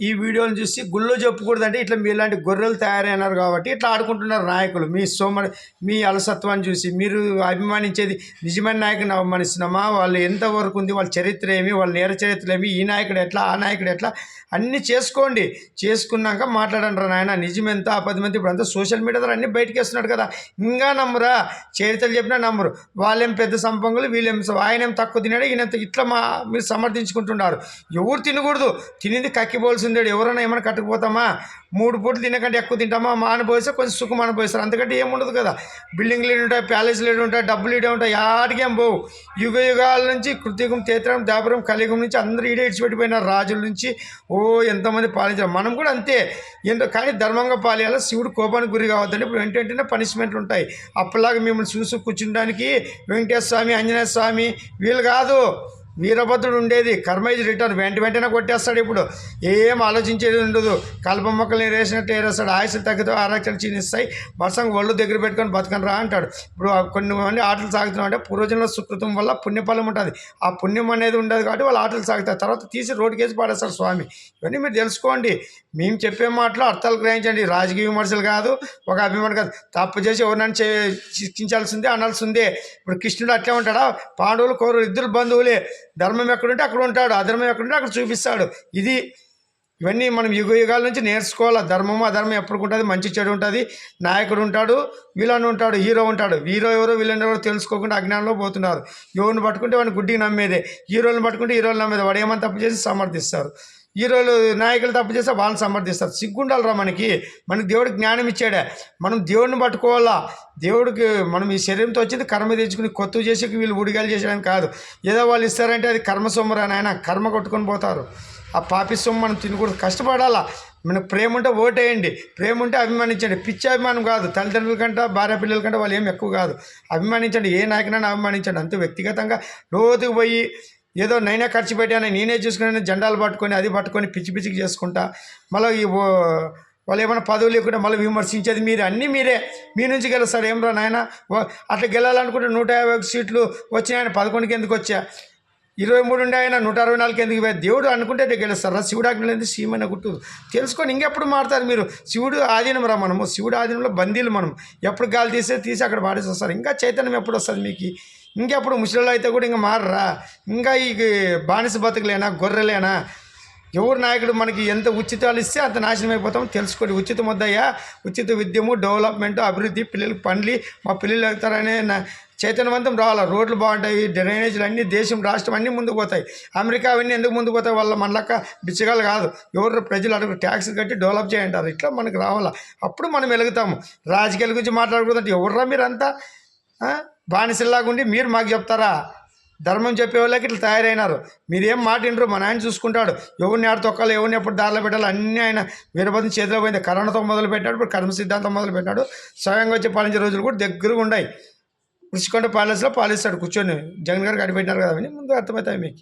ఈ వీడియోని చూసి గుళ్ళో చెప్పకూడదంటే ఇట్లా మీలాంటి గొర్రెలు తయారైనారు కాబట్టి ఇట్లా ఆడుకుంటున్నారు నాయకులు. మీ అలసత్వాన్ని చూసి మీరు అభిమానించేది నిజమైన నాయకుని అవమానిస్తున్నామా? వాళ్ళు ఎంతవరకు ఉంది, వాళ్ళ చరిత్ర ఏమి, వాళ్ళ నేర చరిత్ర ఏమి, ఈ నాయకుడు ఎట్లా, ఆ నాయకుడు ఎట్లా, అన్నీ చేసుకోండి. చేసుకున్నాక మాట్లాడండి నాయన. నిజమెంత అబద్ధమెంత ఇప్పుడు అంతా సోషల్ మీడియా ద్వారా అన్నీ బయటకు వేస్తున్నాడు కదా. ఇంకా నమ్మరా? చరిత్రలు చెప్పినా నమ్మరు. వాళ్ళేం పెద్ద సంపంగులు, వీళ్ళేం ఆయనేం తక్కువ తిన్నాడు, ఈయన ఇట్లా మీరు సమర్థించుకుంటున్నారు. ఎవరు తినకూడదు, తినింది కక్కిపోవాల్సిందే. ఎవరైనా ఏమైనా కట్టుకుపోతామా? 3 పూటలు తినకంటే ఎక్కువ తింటామా? అనుభవిస్తే కొంచెం సుఖం అనుభవిస్తారు, అంతకంటే ఏముండదు కదా. బిల్డింగ్లు ఉంటాయి, ప్యాలెస్లు ఉంటాయి, డబ్బులు ఇడే ఉంటాయి, ఆడికేం పోవు. యుగాల నుంచి కృతికం, తేత్రం, దాపురం, కలియుగం నుంచి అందరూ ఈడే ఇడిచిపెట్టిపోయినారు. రాజుల నుంచి ఎంతమంది పాలించారు. మనం కూడా అంతే. ఏంటో కానీ ధర్మంగా పాలియాలి. శివుడు కోపానికి గురి కావద్దండి. ఇప్పుడు వెంటనే పనిష్మెంట్లు ఉంటాయి. అప్పటిలాగా మిమ్మల్ని చూసి కూర్చుంటానికి వెంకటేశ్వర స్వామి, ఆంజనేయ స్వామి వీళ్ళు కాదు. వీరభద్రుడు ఉండేది కర్మ ఈజ్ రిటర్న్. వెంటనే కొట్టేస్తాడు. ఇప్పుడు ఏం ఆలోచించేది ఉండదు. కల్ప మొక్కల్ని వేసినట్టు ఏరేస్తాడు. ఆయుష్ తగ్గితే ఆరోగ్యాలు క్షీణిస్తాయి. వర్షం ఒళ్ళు దగ్గర పెట్టుకొని బతకని రా అంటాడు. ఇప్పుడు కొన్ని మంది ఆటలు సాగుతున్నాం అంటే పూర్వజన్మ సుకృతం వల్ల పుణ్యఫలం ఉంటుంది. ఆ పుణ్యం అనేది ఉండదు కాబట్టి వాళ్ళు ఆటలు సాగుతారు. తర్వాత తీసి రోడ్డుకేసి పాడేస్తారు స్వామి. ఇవన్నీ మీరు తెలుసుకోండి. మేము చెప్పే మాటలు అర్థాలు గ్రహించండి. రాజకీయ విమర్శలు కాదు, ఒక అభిమానం కాదు. తప్పు చేసి ఎవరినైనా శిక్షించాల్సిందే, అనాల్సిందే. ఇప్పుడు కృష్ణుడు అట్లే ఉంటాడా? పాండవులు, కౌరవులు ఇద్దరు బంధువులే. ధర్మం ఎక్కడుంటే అక్కడ ఉంటాడు, అధర్మం ఎక్కడుంటే అక్కడ చూపిస్తాడు. ఇవన్నీ మనం యుగాల నుంచి నేర్చుకోవాలి. ధర్మము అధర్మం ఎప్పుడు ఉంటుంది, మంచి చెడు ఉంటుంది. నాయకుడు ఉంటాడు, విలన్ ఉంటాడు, హీరో ఉంటాడు. హీరో ఎవరో విలన్ ఎవరో తెలుసుకోకుండా అజ్ఞానంలో పోతున్నారు. ఎవరిని పట్టుకుంటే వాడిని గుడ్డికి నమ్మేదే, హీరోలను పట్టుకుంటే హీరోలు నమ్మేదే. వాడు ఏమని తప్పు చేసి సమర్థిస్తారు. హీరోలు నాయకులు తప్పు చేస్తే వాళ్ళని సమర్థిస్తారు. సిగ్గుండాలరా మనకి దేవుడికి జ్ఞానం ఇచ్చాడే. మనం దేవుడిని పట్టుకోవాలా. దేవుడికి మనం ఈ శరీరంతో వచ్చింది కర్మ తెచ్చుకుని కొత్త చేసి వీళ్ళు ఉడిగాలు చేసేయడానికి కాదు. ఏదో వాళ్ళు ఇస్తారంటే అది కర్మ సొమ్మరా నాయన, కర్మ కొట్టుకొని పోతారు. ఆ పాపి సొమ్ము మనం తినకూడదు, కష్టపడాలా. మనకు ప్రేమ ఉంటే ఓటేయండి, ప్రేమ ఉంటే అభిమానించండి. పిచ్చి అభిమానం కాదు. తల్లిదండ్రుల కంటే, భార్య పిల్లల కంటే వాళ్ళు ఏం ఎక్కువ కాదు. అభిమానించండి, ఏ నాయకునైనా అభిమానించండి. అంతే. వ్యక్తిగతంగా లోతుకు పోయి ఏదో నైనా ఖర్చు పెట్టాను, నేనే చూసుకుని జెండాలు పట్టుకొని అది పట్టుకొని పిచ్చికి చేసుకుంటా మళ్ళీ వాళ్ళు ఏమైనా పదవులు లేకుండా మళ్ళీ విమర్శించేది మీరే. అన్నీ మీరే. మీ నుంచి గెలుస్తాడు. ఏం రా నాయన, అట్లా గెలాలనుకుంటే 150 సీట్లు వచ్చినాయని 11కి ఎందుకు వచ్చా? 23 ఉండే ఆయన 164 ఎందుకు పోయారు? దేవుడు అనుకుంటే గెలుస్తారా? శివుడు ఆజ్ఞలేదు సీమైన గుట్టు తెలుసుకొని ఇంకెప్పుడు మారుతారు మీరు? శివుడు ఆధీనం రా మనము. శివుడు ఆధీనంలో బందీలు మనం. ఎప్పుడు గాలి తీసి అక్కడ పాడేసి వస్తారు. ఇంకా చైతన్యం ఎప్పుడు వస్తుంది మీకు? ఇంకెప్పుడు ముసలిలో అయితే కూడా ఇంకా మారరా? ఇంకా ఈ బానిస బతుకులేనా, గొర్రెలేనా? ఎవరు నాయకుడు మనకి ఎంత ఉచితాలు ఇస్తే అంత నాశనం అయిపోతామో తెలుసుకోండి. ఉచితం వద్దయ్యా. ఉచిత విద్యము, డెవలప్మెంట్, అభివృద్ధి, పిల్లలకి పండ్లి మా పిల్లలు వెళ్తారనే చైతన్యవంతం రావాలి. రోడ్లు బాగుంటాయి, డ్రైనేజీలు అన్నీ, దేశం రాష్ట్రం అన్నీ ముందుకు పోతాయి. అమెరికా అవన్నీ ఎందుకు ముందుకు పోతాయి? వాళ్ళ మనలక్క బిచ్చగాలు కాదు. ఎవరు ప్రజలు అడుగు ట్యాక్స్ కట్టి డెవలప్ చేయంటారు. ఇట్లా మనకు రావాలా. అప్పుడు మనం వెలుగుతాము. రాజకీయాల గురించి మాట్లాడకూడదంటే ఎవర్రా మీరంతా బానిసల్లాగా ఉండి మీరు మాకు చెప్తారా? ధర్మం చెప్పే వాళ్ళకి ఇట్లా తయారైనారు. మీరేం మాట వినరు. మన ఆయన చూసుకుంటాడు. ఎవరిని ఆడ తొక్కాలి, ఎవరిని ఎప్పుడు దారిలో పెట్టాలి అన్నీ ఆయన వీరభద్రం చేతిలో పోయింది. కరోనాతో మొదలు పెట్టాడు, ఇప్పుడు కర్మ సిద్ధాంతం మొదలు పెట్టాడు. స్వయంగా వచ్చి పాలించే రోజులు కూడా దగ్గరగా ఉన్నాయి. రుషికొండ ప్యాలెస్లో పాలిస్తాడు కూర్చొని. జగన్ గారికి అడిపెట్టినారు కదా అని ముందు అర్థమవుతాయి మీకు.